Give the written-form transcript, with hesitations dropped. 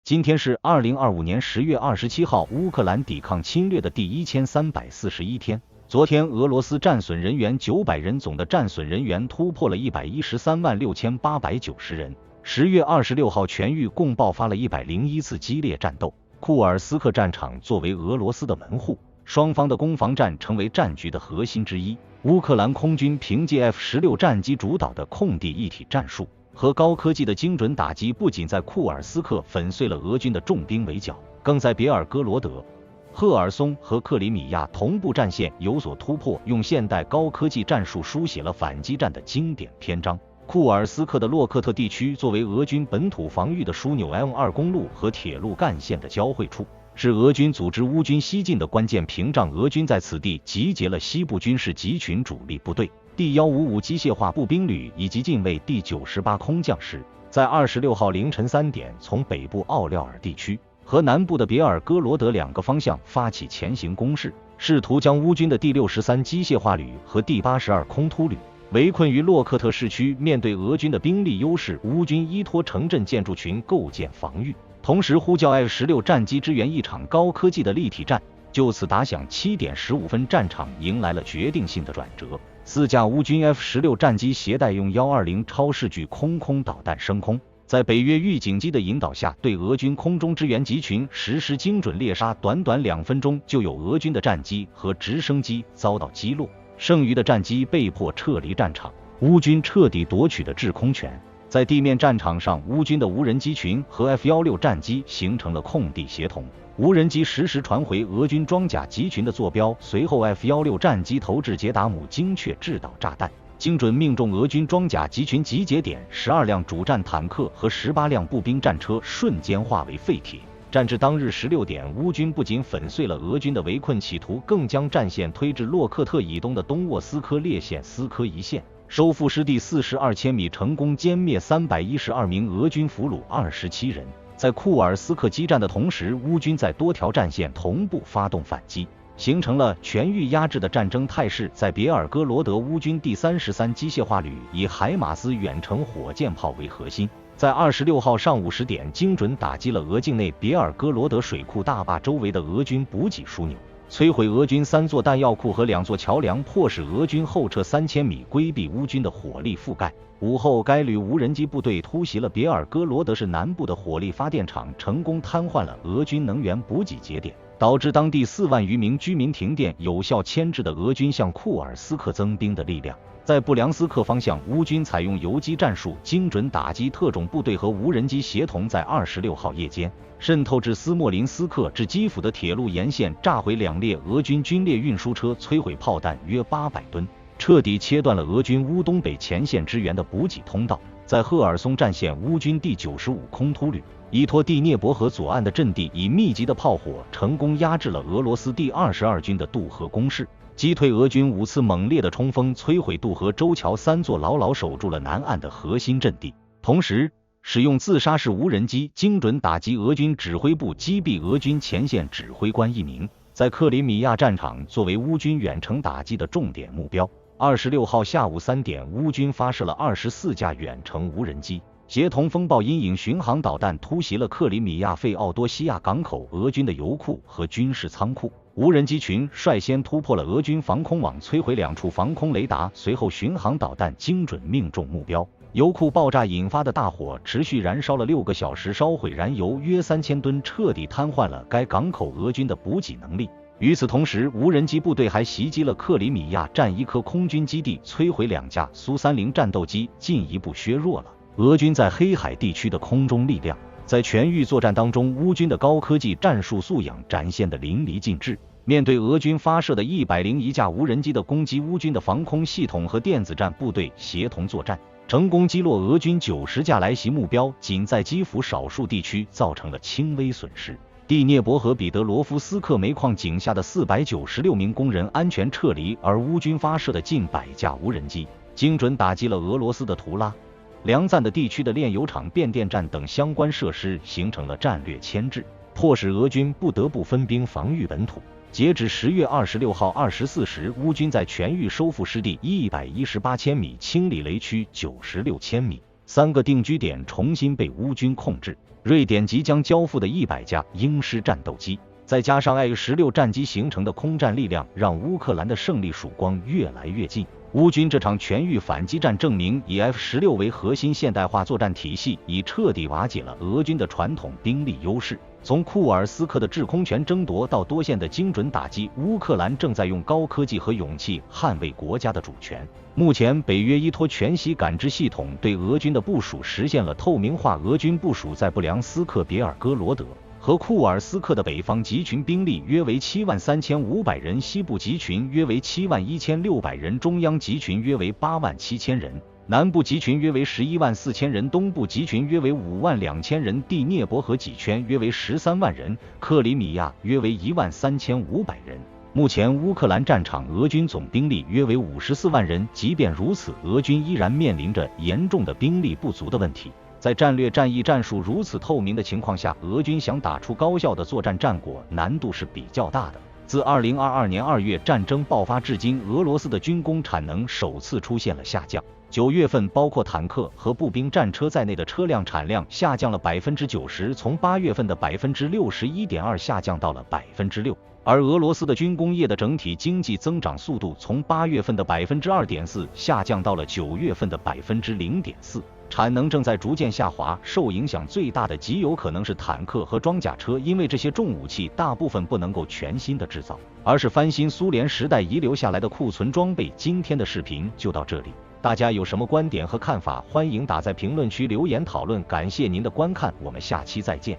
今天是2025年10月27号，乌克兰抵抗侵略的第1341天。昨天，俄罗斯战损人员900人，总的战损人员突破了1136890人。10月26号，全域共爆发了101次激烈战斗。库尔斯克战场作为俄罗斯的门户，双方的攻防战成为战局的核心之一。乌克兰空军凭借 F-16战机主导的空地一体战术和高科技的精准打击，不仅在库尔斯克粉碎了俄军的重兵围剿，更在别尔哥罗德、赫尔松和克里米亚同步战线有所突破，用现代高科技战术书写了反击战的经典篇章。库尔斯克的洛克特地区作为俄军本土防御的枢纽 M2 公路和铁路干线的交汇处，是俄军组织乌军西进的关键屏障。俄军在此地集结了西部军事集群主力部队、第155机械化步兵旅以及近卫第98空降师，在26号凌晨3点从北部奥廖尔地区和南部的别尔哥罗德两个方向发起前行攻势，试图将乌军的第63机械化旅和第82空突旅围困于洛克特市区。面对俄军的兵力优势，乌军依托城镇建筑群构建防御，同时呼叫 F-16战机支援一场高科技的立体战。就此打响7点15分，战场迎来了决定性的转折。4架乌军 F-16战机携带用120超视距空导弹升空，在北约预警机的引导下，对俄军空中支援集群实施精准猎杀。短短2分钟，就有俄军的战机和直升机遭到击落，剩余的战机被迫撤离战场，乌军彻底夺取了制空权。在地面战场上，乌军的无人机群和 F-16战机形成了空地协同，无人机实时传回俄军装甲集群的坐标，随后 F-16战机投掷捷达姆精确制导炸弹，精准命中俄军装甲集群集结点，12辆主战坦克和18辆步兵战车瞬间化为废铁。战至当日16点，乌军不仅粉碎了俄军的围困企图，更将战线推至洛克特以东的东沃斯科列线斯科一线，收复失地42千米，成功歼灭312名俄军俘虏27人。在库尔斯克激战的同时，乌军在多条战线同步发动反击，形成了全域压制的战争态势。在别尔哥罗德，乌军第33机械化旅以海马斯远程火箭炮为核心，在26号上午10点精准打击了俄境内别尔哥罗德水库大坝周围的俄军补给枢纽，摧毁俄军3座弹药库和2座桥梁，迫使俄军后撤3000米，规避乌军的火力覆盖。午后，该旅无人机部队突袭了别尔哥罗德市南部的火力发电厂，成功瘫痪了俄军能源补给节点，导致当地4万余名居民停电，有效牵制的俄军向库尔斯克增兵的力量。在布良斯克方向，乌军采用游击战术，精准打击特种部队和无人机协同，在26号夜间渗透至斯莫林斯克至基辅的铁路沿线，炸毁2列俄军军列运输车，摧毁炮弹约800吨，彻底切断了俄军乌东北前线支援的补给通道。在赫尔松战线，乌军第95空突旅依托第聂伯河左岸的阵地，以密集的炮火成功压制了俄罗斯第22军的渡河攻势，击退俄军5次猛烈的冲锋，摧毁渡河州桥3座，牢牢守住了南岸的核心阵地。同时，使用自杀式无人机精准打击俄军指挥部，击毙俄军前线指挥官1名。在克里米亚战场，作为乌军远程打击的重点目标，26号下午3点，乌军发射了24架远程无人机，协同风暴阴影巡航导弹突袭了克里米亚费奥多西亚港口俄军的油库和军事仓库。无人机群率先突破了俄军防空网，摧毁2处防空雷达，随后巡航导弹精准命中目标。油库爆炸引发的大火持续燃烧了6个小时，烧毁燃油约3000吨，彻底瘫痪了该港口俄军的补给能力。与此同时，无人机部队还袭击了克里米亚战1颗空军基地，摧毁2架苏30战斗机，进一步削弱了俄军在黑海地区的空中力量。在全域作战当中，乌军的高科技战术素养展现得淋漓尽致。面对俄军发射的101架无人机的攻击，乌军的防空系统和电子战部队协同作战，成功击落俄军90架来袭目标，仅在基辅少数地区造成了轻微损失。第聂伯河彼得罗夫斯克煤矿井下的496名工人安全撤离，而乌军发射的近100架无人机精准打击了俄罗斯的图拉、梁赞的地区的炼油厂、变电站等相关设施，形成了战略牵制，迫使俄军不得不分兵防御本土。截止10月26号24时，乌军在全域收复失地118千米，清理雷区96千米，3个定居点重新被乌军控制。瑞典即将交付的100架鹰狮战斗机，再加上 AE-16战机形成的空战力量，让乌克兰的胜利曙光越来越近。乌军这场全域反击战证明，以 F-16为核心现代化作战体系已彻底瓦解了俄军的传统兵力优势。从库尔斯克的制空权争夺到多线的精准打击，乌克兰正在用高科技和勇气捍卫国家的主权。目前，北约依托全息感知系统对俄军的部署实现了透明化。俄军部署在布良斯克、别尔哥罗德和库尔斯克的北方集群兵力约为73500人，西部集群约为71600人，中央集群约为87000人，南部集群约为114000人，东部集群约为52000人，第聂伯河集圈约为13万人，克里米亚约为13500人。目前乌克兰战场俄军总兵力约为54万人，即便如此，俄军依然面临着严重的兵力不足的问题。在战略战役战术如此透明的情况下，俄军想打出高效的作战战果，难度是比较大的。自2022年2月战争爆发至今，俄罗斯的军工产能首次出现了下降。9月份，包括坦克和步兵战车在内的车辆产量下降了90%，从8月份的61.2%下降到了6%。而俄罗斯的军工业的整体经济增长速度从8月份的2.4%下降到了9月份的0.4%。产能正在逐渐下滑，受影响最大的极有可能是坦克和装甲车，因为这些重武器大部分不能够全新的制造，而是翻新苏联时代遗留下来的库存装备。今天的视频就到这里，大家有什么观点和看法，欢迎打在评论区留言讨论。感谢您的观看，我们下期再见。